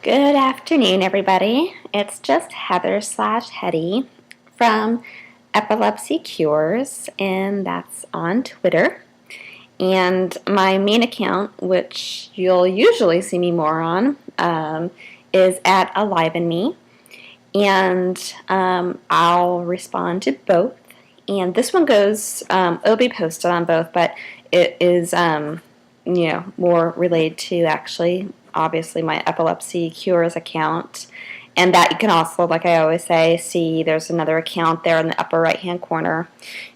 Good afternoon, everybody. It's just Heather/Hetty from Epilepsy Cures, and that's on Twitter. And my main account, which you'll usually see me more on, is at AliveNme, and I'll respond to both. And this one goes, it'll be posted on both, but it is, more related to actually, obviously, my Epilepsy Cures account. And that you can also, like I always say, see there's another account there in the upper right-hand corner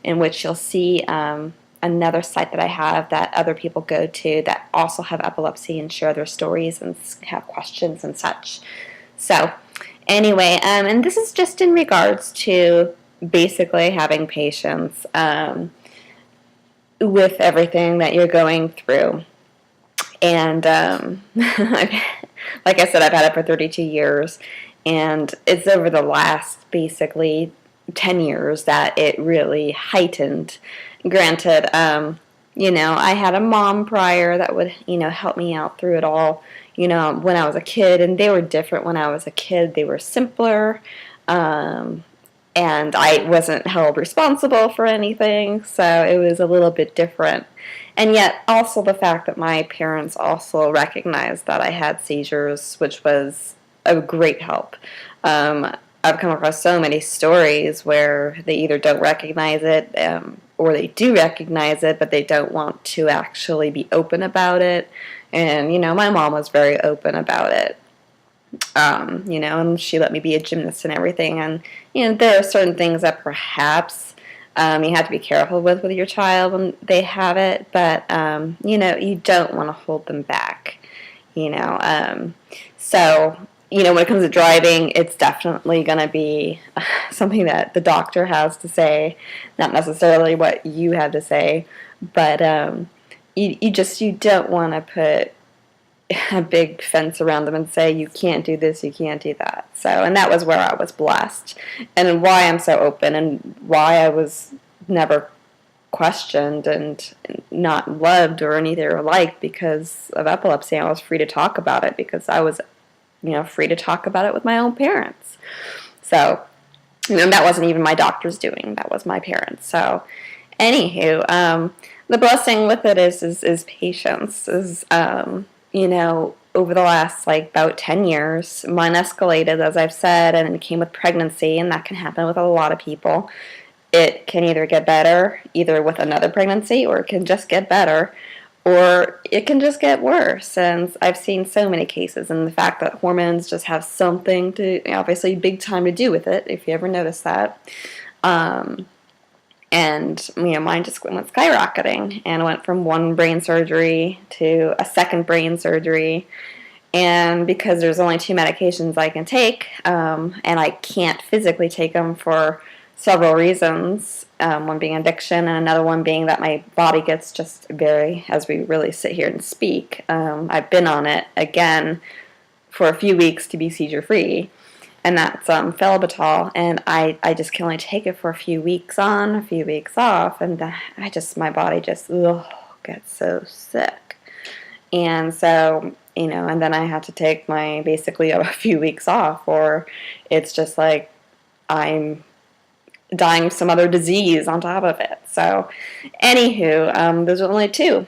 in which you'll see another site that I have that other people go to that also have epilepsy and share their stories and have questions and such. So, anyway, and this is just in regards to basically having patience with everything that you're going through. And like I said, I've had it for 32 years, and it's over the last basically 10 years that it really heightened. Granted, I had a mom prior that would, help me out through it all, when I was a kid, and they were different when I was a kid. They were simpler, and I wasn't held responsible for anything, so it was a little bit different. And yet, also the fact that my parents also recognized that I had seizures, which was a great help. I've come across so many stories where they either don't recognize it, or they do recognize it, but they don't want to actually be open about it. And, my mom was very open about it. And she let me be a gymnast and everything. And, there are certain things that perhaps you have to be careful with your child when they have it, but, you don't want to hold them back, So, when it comes to driving, it's definitely going to be something that the doctor has to say, not necessarily what you have to say, but you don't want to put a big fence around them and say, you can't do this, you can't do that. So, and that was where I was blessed, and why I'm so open, and why I was never questioned and not loved or anything or liked because of epilepsy. I was free to talk about it because I was, free to talk about it with my own parents. So, that wasn't even my doctor's doing. That was my parents. So, anywho, the blessing with it is patience. Over the last, about 10 years, mine escalated, as I've said, and it came with pregnancy, and that can happen with a lot of people. It can either get better, either with another pregnancy, or it can just get better, or it can just get worse. And I've seen so many cases, and the fact that hormones just have something to, obviously, big time to do with it, if you ever notice that. And, mine just went skyrocketing and went from one brain surgery to a second brain surgery. And because there's only 2 medications I can take, and I can't physically take them for several reasons, one being addiction and another one being that my body gets just as we really sit here and speak, I've been on it again for a few weeks to be seizure-free. And that's philibutol, and I just can only take it for a few weeks on, a few weeks off, and my body just gets so sick. And so, and then I had to take basically a few weeks off, or it's just like I'm dying of some other disease on top of it. So, anywho, there's only 2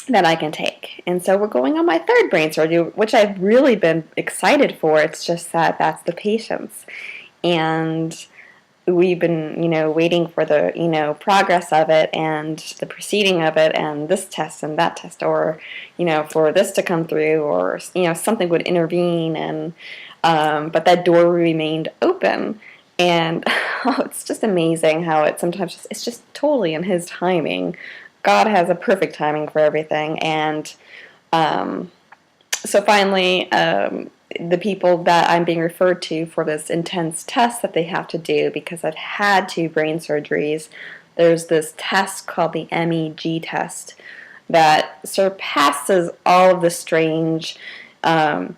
that I can take. And so we're going on my 3rd brain surgery, which I've really been excited for. It's just that that's the patience. And we've been, waiting for the, progress of it and the proceeding of it and this test and that test, or, for this to come through, or, something would intervene, and but that door remained open. And it's just amazing how it's just totally in His timing. God has a perfect timing for everything, and so finally, the people that I'm being referred to for this intense test that they have to do, because I've had 2 brain surgeries, there's this test called the MEG test that surpasses all of the strange. They'll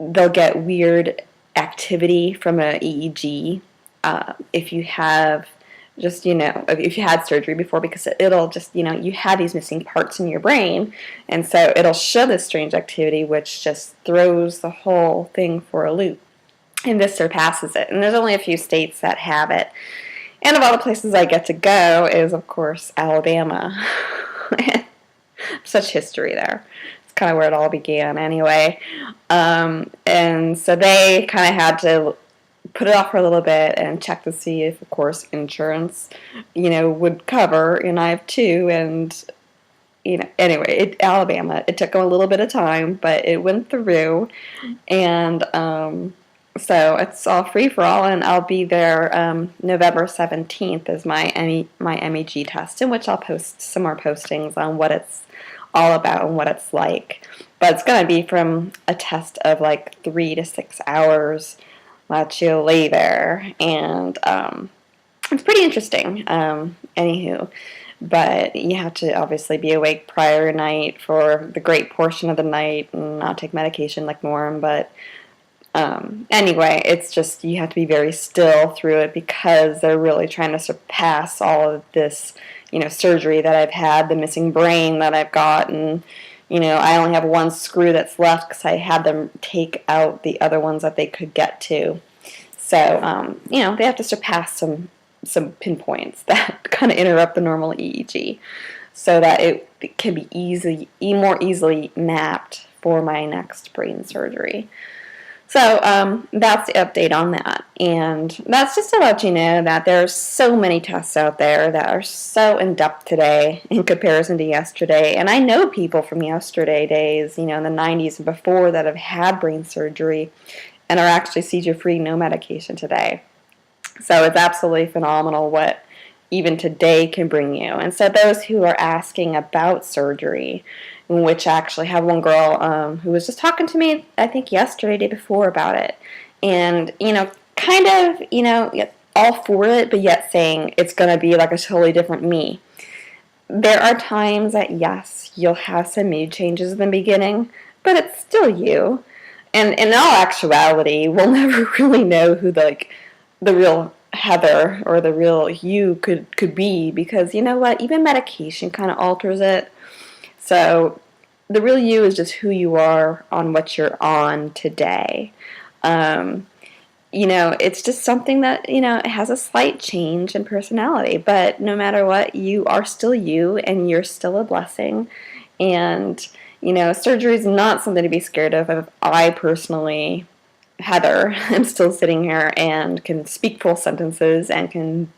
get weird activity from an EEG if you have just, if you had surgery before, because it'll just, you have these missing parts in your brain, and so it'll show this strange activity, which just throws the whole thing for a loop. And this surpasses it. And there's only a few states that have it. And of all the places I get to go is, of course, Alabama. Such history there. It's kind of where it all began anyway. And so they kind of had to put it off for a little bit and check to see if, of course, insurance, would cover. And I have two, and anyway, Alabama. It took them a little bit of time, but it went through, and so it's all free for all, and I'll be there November 17th is my MEG test, in which I'll post some more postings on what it's all about and what it's like. But it's going to be from a test of like 3 to 6 hours that you'll lay there, and it's pretty interesting. Anywho, but you have to obviously be awake prior night for the great portion of the night and not take medication like norm, but anyway, it's just you have to be very still through it, because they're really trying to surpass all of this, surgery that I've had, the missing brain that I've got, and I only have one screw that's left because I had them take out the other ones that they could get to. So, they have to surpass some pinpoints that kind of interrupt the normal EEG, so that it can be more easily mapped for my next brain surgery. So that's the update on that. And that's just to let you know that there's so many tests out there that are so in-depth today in comparison to yesterday. And I know people from yesterday days, in the 90s and before, that have had brain surgery and are actually seizure-free, no medication today. So it's absolutely phenomenal what even today can bring you. And so those who are asking about surgery, which I actually have one girl who was just talking to me, I think yesterday, day before, about it. And, kind of, all for it, but yet saying it's going to be like a totally different me. There are times that, yes, you'll have some mood changes in the beginning, but it's still you. And in all actuality, we'll never really know who the real Heather or the real you could be, because you know what? Even medication kind of alters it. So the real you is just who you are on what you're on today. It's just something that, it has a slight change in personality. But no matter what, you are still you, and you're still a blessing. And, surgery is not something to be scared of. I personally, Heather, am still sitting here and can speak full sentences and can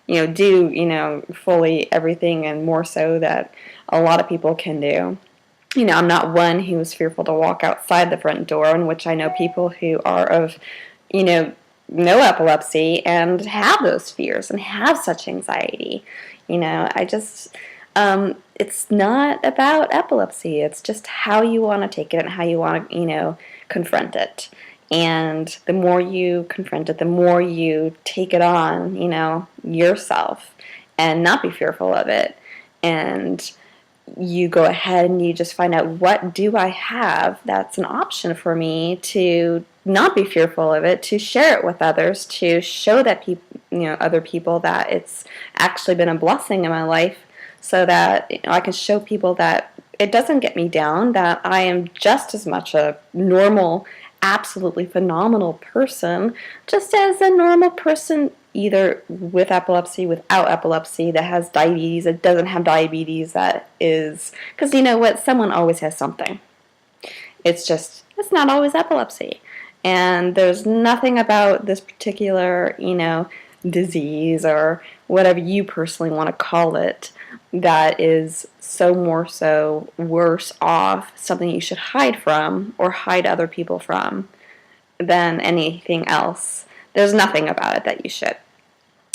do, fully everything and more so that a lot of people can do. I'm not one who is fearful to walk outside the front door, in which I know people who are of, no epilepsy and have those fears and have such anxiety. I just, it's not about epilepsy. It's just how you want to take it and how you want to, confront it. And the more you confront it, the more you take it on, yourself, and not be fearful of it. And you go ahead and you just find out, what do I have that's an option for me to not be fearful of it, to share it with others, to show that other people that it's actually been a blessing in my life, so that I can show people that it doesn't get me down, that I am just as much a normal, absolutely phenomenal person, just as a normal person, either with epilepsy, without epilepsy, that has diabetes, that doesn't have diabetes, that is, because you know what, someone always has something. It's not always epilepsy. And there's nothing about this particular, disease or whatever you personally want to call it that is so more so worse off, something you should hide from or hide other people from than anything else. There's nothing about it that you should.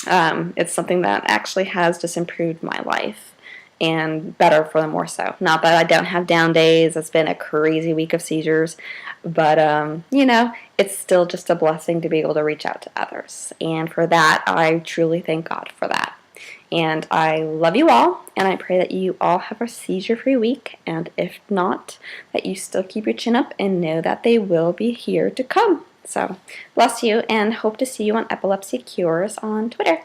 It's something that actually has just improved my life and better for the more so. Not that I don't have down days. It's been a crazy week of seizures, but it's still just a blessing to be able to reach out to others. And for that, I truly thank God for that. And I love you all, and I pray that you all have a seizure-free week, and if not, that you still keep your chin up and know that they will be here to come. So, bless you, and hope to see you on Epilepsy Cures on Twitter.